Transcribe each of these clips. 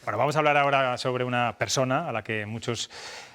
Bueno, vamos a hablar ahora sobre una persona a la que muchos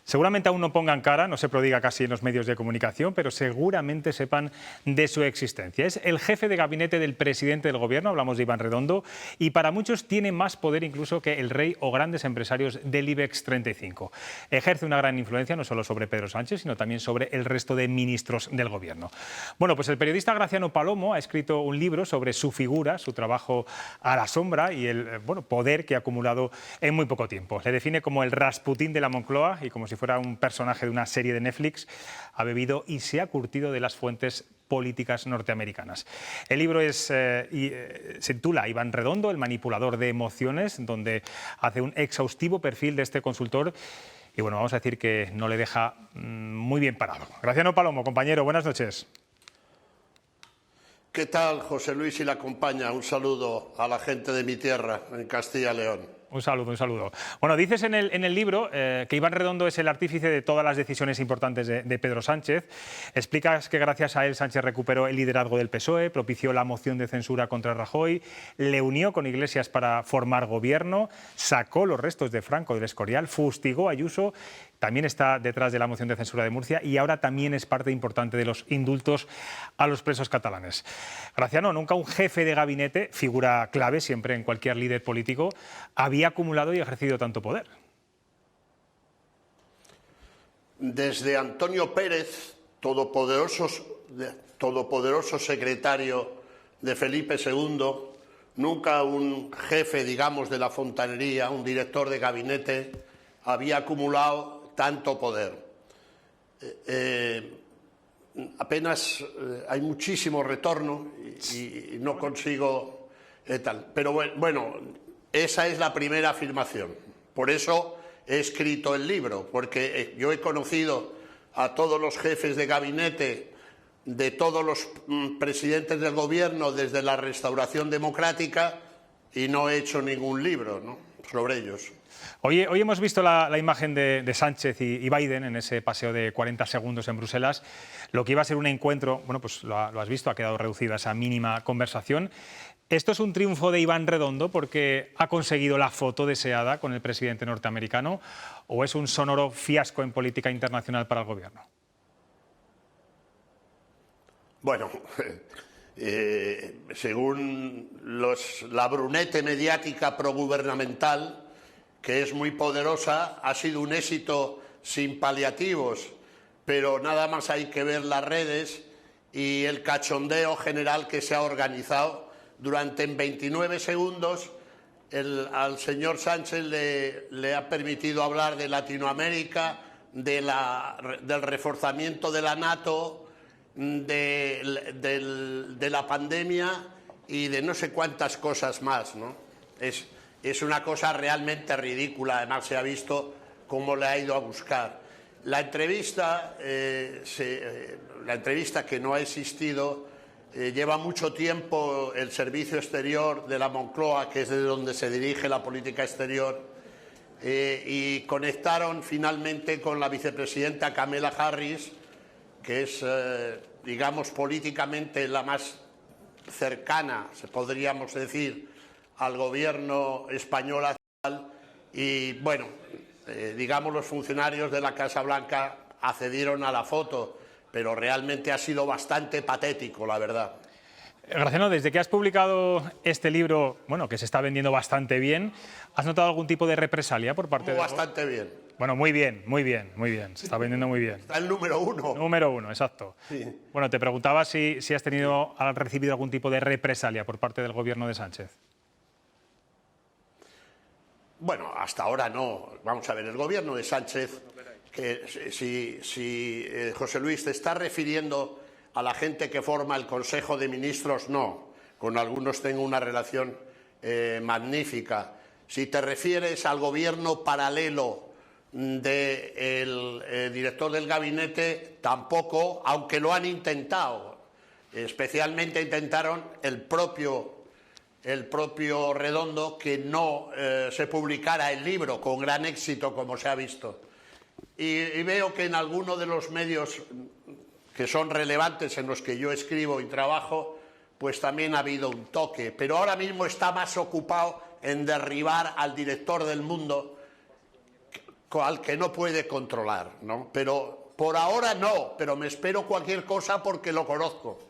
seguramente aún no pongan cara, no se prodiga casi en los medios de comunicación, pero seguramente sepan de su existencia. Es el jefe de gabinete del presidente del gobierno, hablamos de Iván Redondo, y para muchos tiene más poder incluso que el rey o grandes empresarios del IBEX 35. Ejerce una gran influencia no solo sobre Pedro Sánchez, sino también sobre el resto de ministros del gobierno. Bueno, pues el periodista Graciano Palomo ha escrito un libro sobre su figura, su trabajo a la sombra y el poder que ha acumulado en muy poco tiempo. Le define como el Rasputín de la Moncloa y como si fuera un personaje de una serie de Netflix, ha bebido y se ha curtido de las fuentes políticas norteamericanas. El libro se titula Iván Redondo, el manipulador de emociones, donde hace un exhaustivo perfil de este consultor y bueno, vamos a decir que no le deja muy bien parado. Graciano Palomo, compañero, buenas noches. ¿Qué tal, José Luis y la compañía? Un saludo a la gente de mi tierra, en Castilla y León. Un saludo, un saludo. Bueno, dices en el libro que Iván Redondo es el artífice de todas las decisiones importantes de Pedro Sánchez. Explicas que gracias a él Sánchez recuperó el liderazgo del PSOE, propició la moción de censura contra Rajoy, le unió con Iglesias para formar gobierno, sacó los restos de Franco del Escorial, fustigó a Ayuso, también está detrás de la moción de censura de Murcia y ahora también es parte importante de los indultos a los presos catalanes. Graciano, nunca un jefe de gabinete, figura clave siempre en cualquier líder político, había acumulado y ejercido tanto poder. Desde Antonio Pérez, todopoderoso secretario de Felipe II, nunca un jefe, digamos, de la fontanería, un director de gabinete, había acumulado tanto poder. Apenas hay muchísimo retorno y no consigo tal. Pero bueno, esa es la primera afirmación. Por eso he escrito el libro, porque yo he conocido a todos los jefes de gabinete de todos los presidentes del gobierno desde la restauración democrática y no he hecho ningún libro, ¿no?, sobre ellos. Hoy hemos visto la imagen de Sánchez y Biden en ese paseo de 40 segundos en Bruselas. Lo que iba a ser un encuentro, bueno, pues lo has visto, ha quedado reducido a esa mínima conversación. ¿Esto es un triunfo de Iván Redondo porque ha conseguido la foto deseada con el presidente norteamericano o es un sonoro fiasco en política internacional para el gobierno? Bueno, según la brunete mediática progubernamental, que es muy poderosa, ha sido un éxito sin paliativos, pero nada más hay que ver las redes y el cachondeo general que se ha organizado. Durante 29 segundos al señor Sánchez le ha permitido hablar de Latinoamérica, del reforzamiento de la NATO, de la pandemia y de no sé cuántas cosas más, ¿no? Es una cosa realmente ridícula, además se ha visto cómo le ha ido a buscar. La entrevista que no ha existido, lleva mucho tiempo el Servicio Exterior de la Moncloa, que es de donde se dirige la política exterior, y conectaron finalmente con la vicepresidenta Kamala Harris, que es, digamos, políticamente la más cercana, podríamos decir, al gobierno español actual y, bueno, digamos, los funcionarios de la Casa Blanca accedieron a la foto, pero realmente ha sido bastante patético, la verdad. Graciano, desde que has publicado este libro, bueno, que se está vendiendo bastante bien, ¿has notado algún tipo de represalia por parte de... Bastante bien. Bueno, muy bien, muy bien, muy bien. Se está vendiendo muy bien. Está el número uno. Número uno, exacto. Sí. Bueno, te preguntaba si has recibido algún tipo de represalia por parte del gobierno de Sánchez. Bueno, hasta ahora no. Vamos a ver, el gobierno de Sánchez, que si José Luis te está refiriendo a la gente que forma el Consejo de Ministros, no. Con algunos tengo una relación magnífica. Si te refieres al gobierno paralelo del director del gabinete, tampoco, aunque lo han intentado. Especialmente intentaron el propio Redondo que no se publicara el libro con gran éxito, como se ha visto. Y veo que en algunos de los medios que son relevantes en los que yo escribo y trabajo, pues también ha habido un toque. Pero ahora mismo está más ocupado en derribar al director del Mundo, al que no puede controlar, ¿no? Pero por ahora no, pero me espero cualquier cosa porque lo conozco.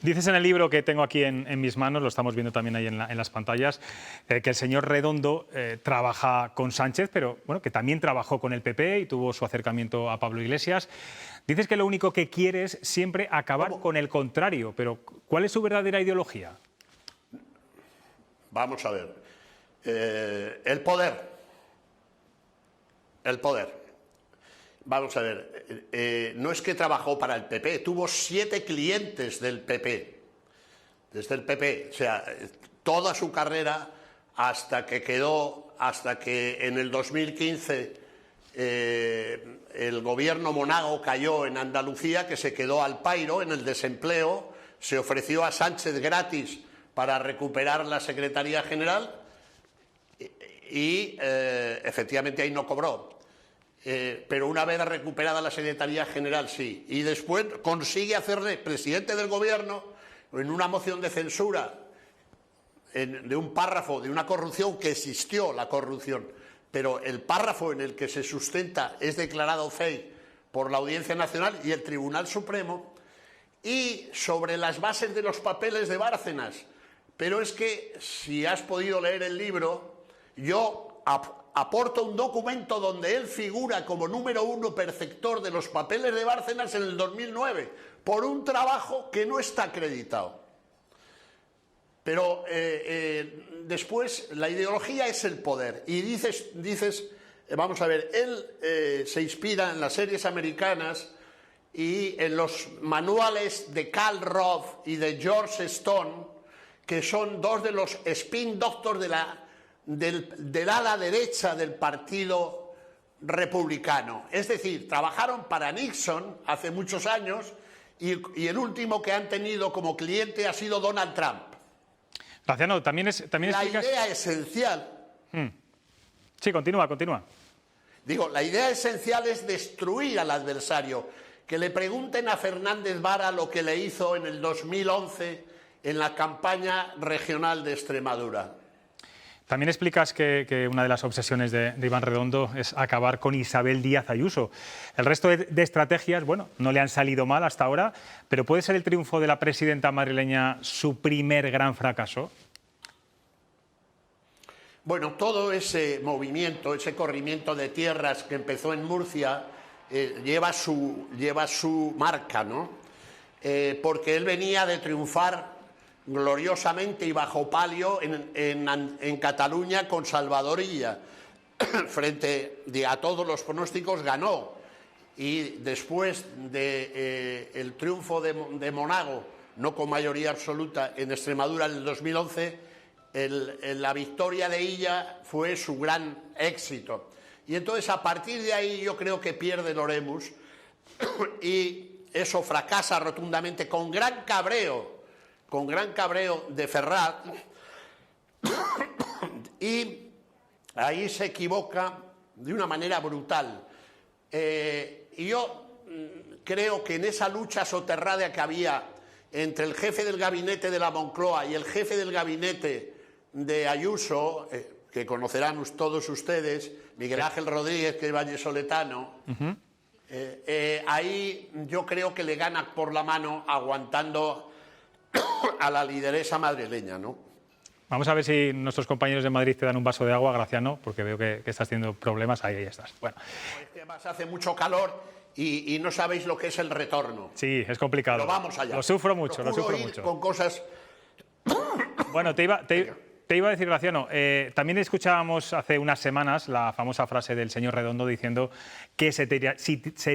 Dices en el libro que tengo aquí en mis manos, lo estamos viendo también ahí en las pantallas, que el señor Redondo trabaja con Sánchez, pero bueno, que también trabajó con el PP y tuvo su acercamiento a Pablo Iglesias. Dices que lo único que quiere es siempre acabar con el contrario, pero ¿cuál es su verdadera ideología? Vamos a ver. El poder. El poder. Vamos a ver, no es que trabajó para el PP, tuvo 7 clientes del PP, desde el PP, o sea, toda su carrera hasta que en el 2015 el gobierno Monago cayó en Andalucía, que se quedó al pairo en el desempleo, se ofreció a Sánchez gratis para recuperar la Secretaría General y efectivamente ahí no cobró. Pero una vez recuperada la Secretaría General, sí. Y después consigue hacerle presidente del Gobierno en una moción de censura de un párrafo de una corrupción que existió, la corrupción, pero el párrafo en el que se sustenta es declarado fake por la Audiencia Nacional y el Tribunal Supremo, y sobre las bases de los papeles de Bárcenas. Pero es que, si has podido leer el libro, yo aporta un documento donde él figura como número 1 perceptor de los papeles de Bárcenas en el 2009, por un trabajo que no está acreditado. Pero después la ideología es el poder. Y dices vamos a ver, él se inspira en las series americanas y en los manuales de Karl Roth y de George Stone, que son dos de los spin doctors del ala derecha del Partido Republicano. Es decir, trabajaron para Nixon hace muchos años y el último que han tenido como cliente ha sido Donald Trump. Graciano, también la explicas... idea esencial... Sí, continúa. Digo, la idea esencial es destruir al adversario. Que le pregunten a Fernández Vara lo que le hizo en el 2011 en la campaña regional de Extremadura. También explicas que una de las obsesiones de Iván Redondo es acabar con Isabel Díaz Ayuso. El resto de estrategias, bueno, no le han salido mal hasta ahora, pero ¿puede ser el triunfo de la presidenta madrileña su primer gran fracaso? Bueno, todo ese movimiento, ese corrimiento de tierras que empezó en Murcia, lleva su marca, ¿no? Porque él venía de triunfar gloriosamente y bajo palio en Cataluña con Salvador Illa. Frente a todos los pronósticos ganó. Y después del triunfo de Monago, no con mayoría absoluta, en Extremadura en el 2011, la victoria de Illa fue su gran éxito. Y entonces a partir de ahí yo creo que pierde Oremus y eso fracasa rotundamente con gran cabreo de Ferrat, y ahí se equivoca de una manera brutal. Y yo creo que en esa lucha soterrada que había entre el jefe del gabinete de la Moncloa y el jefe del gabinete de Ayuso, que conocerán todos ustedes, Miguel Ángel Rodríguez, que es vallesoletano, ahí yo creo que le gana por la mano aguantando a la lideresa madrileña, ¿no? Vamos a ver si nuestros compañeros de Madrid te dan un vaso de agua, Graciano, porque veo que estás teniendo problemas. Ahí estás. Bueno. Es que además hace mucho calor y no sabéis lo que es el retorno. Sí, es complicado. Pero vamos allá. Lo sufro mucho. Con cosas... Bueno, te iba a decir, Graciano, también escuchábamos hace unas semanas la famosa frase del señor Redondo diciendo que se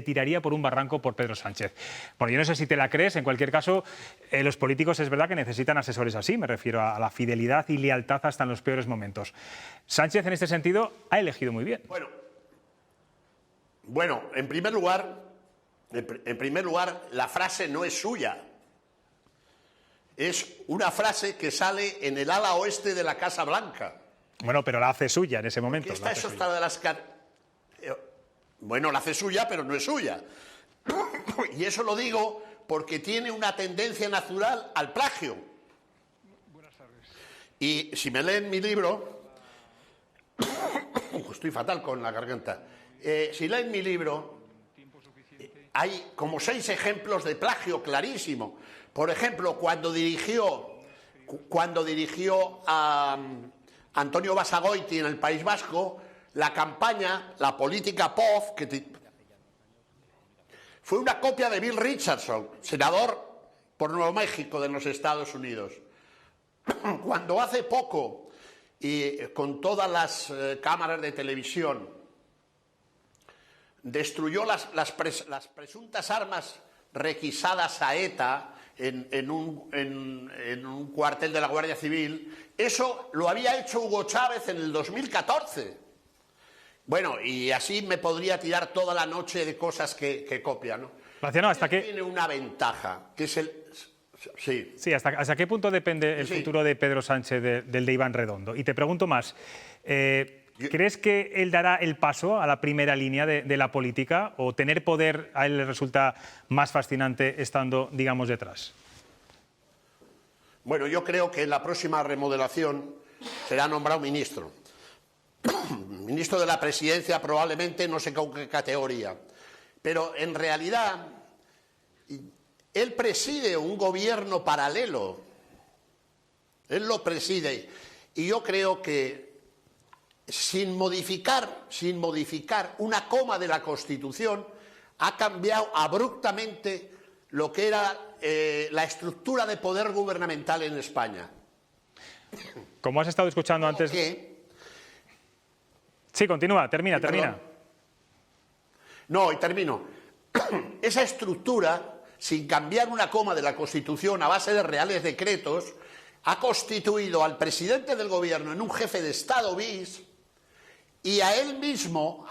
tiraría por un barranco por Pedro Sánchez. Bueno, yo no sé si te la crees, en cualquier caso, los políticos es verdad que necesitan asesores así, me refiero a la fidelidad y lealtad hasta en los peores momentos. Sánchez, en este sentido, ha elegido muy bien. Bueno, en primer lugar, la frase no es suya. Es una frase que sale en el ala oeste de la Casa Blanca. Bueno, pero la hace suya en ese momento. Bueno, la hace suya, pero no es suya. Y eso lo digo porque tiene una tendencia natural al plagio. Y si me leen mi libro, estoy fatal con la garganta, si leen mi libro, hay como 6 ejemplos de plagio clarísimo. Por ejemplo, cuando dirigió a Antonio Basagoiti en el País Vasco, la campaña, la política POF, fue una copia de Bill Richardson, senador por Nuevo México de los Estados Unidos. Cuando hace poco, y con todas las cámaras de televisión, destruyó las presuntas armas requisadas a ETA en un cuartel de la Guardia Civil, eso lo había hecho Hugo Chávez en el 2014. Bueno, y así me podría tirar toda la noche de cosas que copia, ¿no? Graciano, ¿hasta qué? Tiene una ventaja, que es el... Sí. Sí, ¿hasta qué punto depende el futuro de Pedro Sánchez del de Iván Redondo? Y te pregunto más, ¿crees que él dará el paso a la primera línea de la política o tener poder a él le resulta más fascinante estando, digamos, detrás? Bueno, yo creo que en la próxima remodelación será nombrado ministro. Ministro de la Presidencia probablemente, no sé con qué categoría. Pero en realidad, él preside un gobierno paralelo. Él lo preside. Y yo creo que sin modificar una coma de la Constitución, ha cambiado abruptamente lo que era la estructura de poder gubernamental en España. Como has estado escuchando antes... Sí, continúa, termina. No, y termino. Esa estructura, sin cambiar una coma de la Constitución a base de reales decretos, ha constituido al presidente del gobierno en un jefe de Estado bis y a él mismo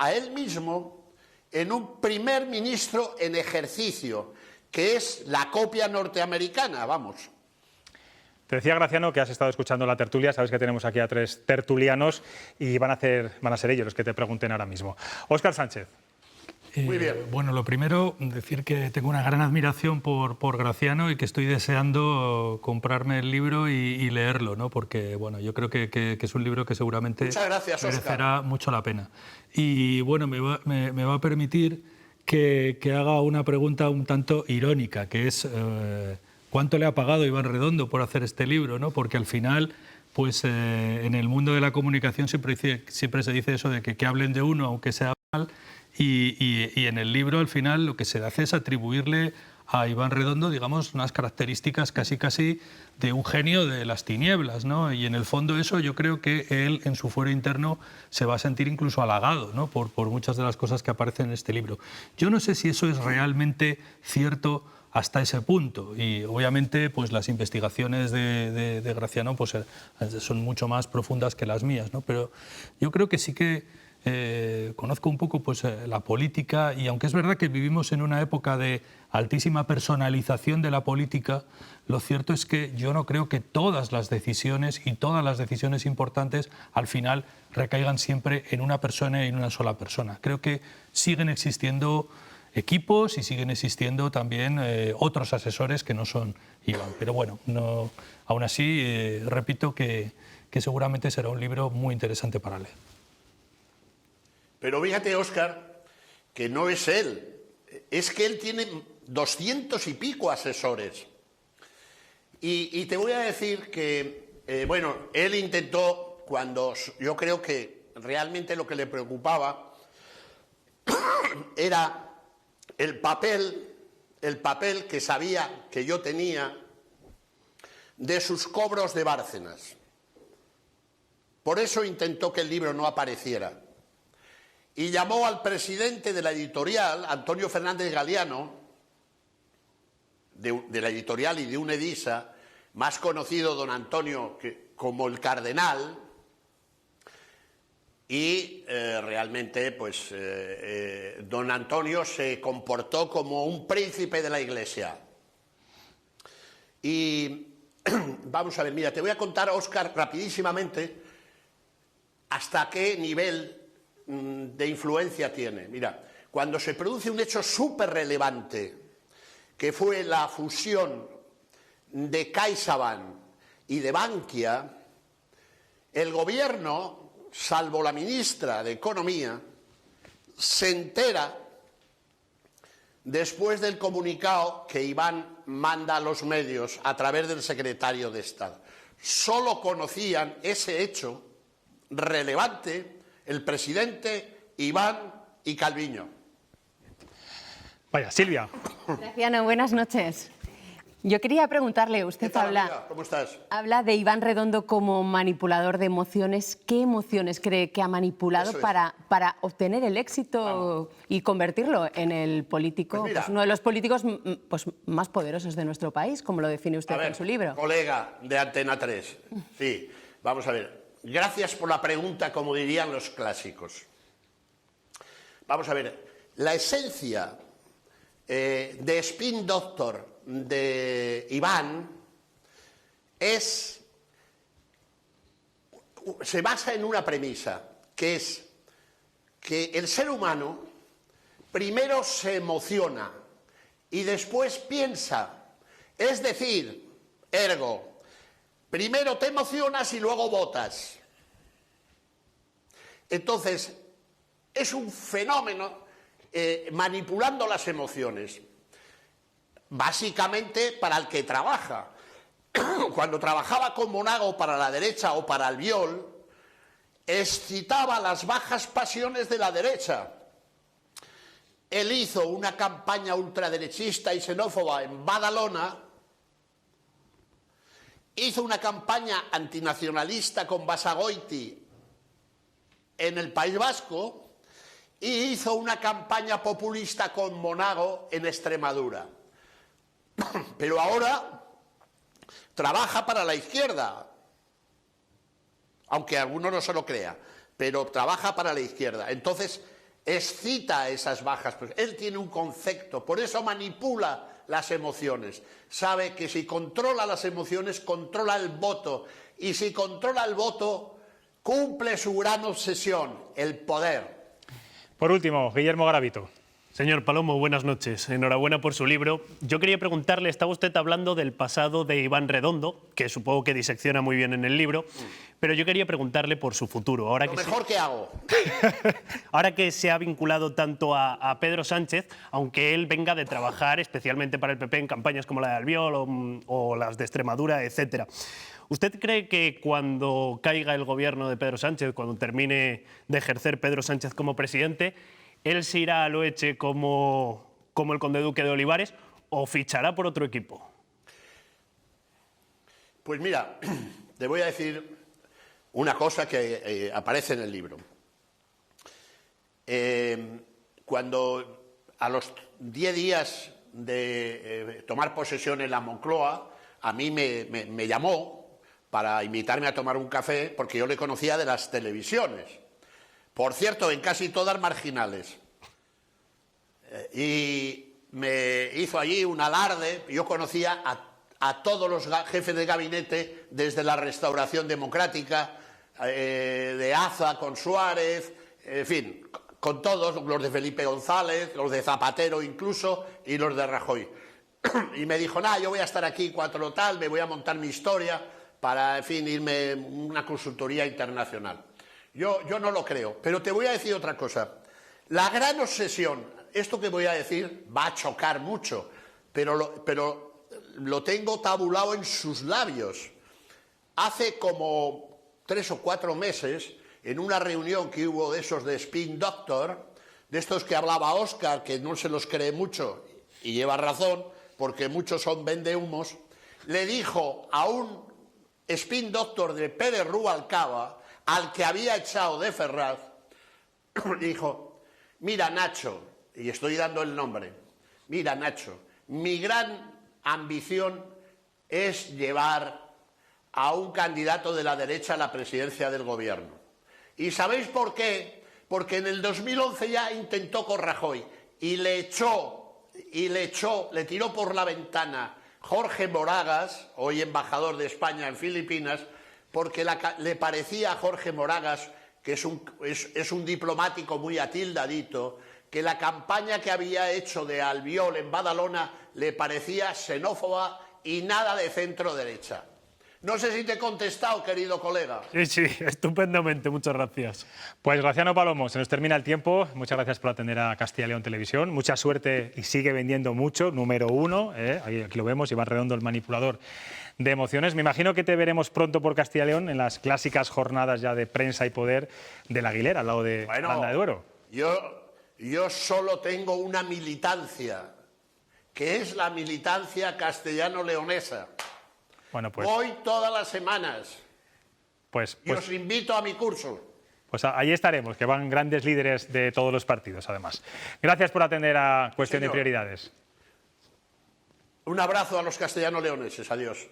en un primer ministro en ejercicio, que es la copia norteamericana, vamos. Te decía, Graciano, que has estado escuchando la tertulia. Sabes que tenemos aquí a 3 tertulianos y van a ser ellos los que te pregunten ahora mismo. Óscar Sánchez. Muy bien. Bueno, lo primero, decir que tengo una gran admiración por Graciano y que estoy deseando comprarme el libro y leerlo, ¿no? Porque bueno, yo creo que es un libro que seguramente merecerá mucho la pena. Y bueno, me va a permitir que haga una pregunta un tanto irónica, que es ¿cuánto le ha pagado Iván Redondo por hacer este libro, ¿no? Porque al final, pues en el mundo de la comunicación siempre se dice eso de que hablen de uno aunque sea mal. Y en el libro, al final, lo que se hace es atribuirle a Iván Redondo, digamos, unas características casi de un genio de las tinieblas, ¿no? Y en el fondo eso yo creo que él, en su fuero interno, se va a sentir incluso halagado, ¿no? por muchas de las cosas que aparecen en este libro. Yo no sé si eso es realmente cierto hasta ese punto, y obviamente pues las investigaciones de Graciano pues, son mucho más profundas que las mías, ¿no? Pero yo creo que sí que conozco un poco pues, la política, y aunque es verdad que vivimos en una época de altísima personalización de la política, lo cierto es que yo no creo que todas las decisiones importantes al final recaigan siempre en una persona y en una sola persona. Creo que siguen existiendo equipos y siguen existiendo también otros asesores que no son Iván. Pero bueno, aún así repito que seguramente será un libro muy interesante para leer. Pero fíjate, Óscar, que no es él, es que él tiene 200 y pico asesores. Y te voy a decir que, bueno, él intentó, cuando yo creo que realmente lo que le preocupaba era el papel que sabía que yo tenía de sus cobros de Bárcenas. Por eso intentó que el libro no apareciera. Y llamó al presidente de la editorial, Antonio Fernández Galiano, de la editorial y de UNEDISA, más conocido don Antonio como el Cardenal, y realmente pues don Antonio se comportó como un príncipe de la Iglesia. Y vamos a ver, mira, te voy a contar, Óscar, rapidísimamente hasta qué nivel de influencia tiene. Mira, cuando se produce un hecho súper relevante, que fue la fusión de CaixaBank y de Bankia, El gobierno, salvo la ministra de Economía, se entera después del comunicado que Iván manda a los medios a través del secretario de Estado. Solo conocían ese hecho relevante el presidente, Iván y Calviño. Vaya, Silvia. Graciano, buenas noches. Yo quería preguntarle, usted ¿Cómo estás? habla de Iván Redondo como manipulador de emociones. ¿Qué emociones cree que ha manipulado para obtener el éxito y convertirlo en el político, pues uno de los políticos más poderosos de nuestro país, como lo define usted en su libro? Colega de Antena 3, sí, vamos a ver. Gracias por la pregunta, como dirían los clásicos. Vamos a ver, la esencia de Spin Doctor de Iván se basa en una premisa, que es que el ser humano primero se emociona y después piensa. Es decir, ergo, primero te emocionas y luego votas. Entonces, es un fenómeno manipulando las emociones. Básicamente para el que trabaja. Cuando trabajaba con Monago para la derecha o para Albiol, excitaba las bajas pasiones de la derecha. Él hizo una campaña ultraderechista y xenófoba en Badalona, hizo una campaña antinacionalista con Basagoiti en el País Vasco y hizo una campaña populista con Monago en Extremadura. Pero ahora trabaja para la izquierda, aunque alguno no se lo crea, pero trabaja para la izquierda. Entonces excita esas bajas. Él tiene un concepto, por eso manipula las emociones. Sabe que si controla las emociones, controla el voto. Y si controla el voto, cumple su gran obsesión, el poder. Por último, Guillermo Garavito. Señor Palomo, buenas noches. Enhorabuena por su libro. Yo quería preguntarle, estaba usted hablando del pasado de Iván Redondo, que supongo que disecciona muy bien en el libro, pero yo quería preguntarle por su futuro. Ahora Lo mejor que hago. Ahora que se ha vinculado tanto a Pedro Sánchez, aunque él venga de trabajar especialmente para el PP en campañas como la de Albiol o las de Extremadura, etcétera. ¿Usted cree que cuando caiga el gobierno de Pedro Sánchez, cuando termine de ejercer Pedro Sánchez como presidente, él se irá al Oeche como el conde duque de Olivares o fichará por otro equipo? Pues mira, te voy a decir una cosa que aparece en el libro. Cuando a los 10 días de tomar posesión en la Moncloa, a mí me llamó para invitarme a tomar un café porque yo le conocía de las televisiones. Por cierto, en casi todas marginales. Y me hizo allí un alarde. Yo conocía a todos los jefes de gabinete desde la Restauración Democrática, de Aza con Suárez, en fin, con todos, los de Felipe González, los de Zapatero incluso, y los de Rajoy. Y me dijo, yo voy a estar aquí 4 tal, me voy a montar mi historia para, en fin, irme a una consultoría internacional. Yo no lo creo, pero te voy a decir otra cosa. La gran obsesión, esto que voy a decir va a chocar mucho, pero lo tengo tabulado en sus labios. Hace como 3 o 4 meses, en una reunión que hubo de esos de Spin Doctor, de estos que hablaba Óscar, que no se los cree mucho, y lleva razón, porque muchos son vendehumos, le dijo a un Spin Doctor de Pérez Rubalcaba, al que había echado de Ferraz, dijo, mira Nacho, y estoy dando el nombre, mira Nacho, mi gran ambición es llevar a un candidato de la derecha a la presidencia del gobierno. ¿Y sabéis por qué? Porque en el 2011 ya intentó con Rajoy y le tiró por la ventana Jorge Moragas, hoy embajador de España en Filipinas, porque le parecía a Jorge Moragas, que es un diplomático muy atildadito, que la campaña que había hecho de Albiol en Badalona le parecía xenófoba y nada de centro derecha. No sé si te he contestado, querido colega. Sí, estupendamente, muchas gracias. Pues Graciano Palomo, se nos termina el tiempo. Muchas gracias por atender a Castilla y León Televisión. Mucha suerte y sigue vendiendo mucho, número 1. Aquí lo vemos, Iván Redondo, el manipulador de emociones. Me imagino que te veremos pronto por Castilla y León en las clásicas jornadas ya de prensa y poder de la Aguilera, al lado de Aranda de Duero. Yo solo tengo una militancia, que es la militancia castellano-leonesa. Bueno, pues, voy todas las semanas y os invito a mi curso. Pues ahí estaremos, que van grandes líderes de todos los partidos, además. Gracias por atender a Cuestión de Prioridades. Un abrazo a los castellano-leoneses. Adiós.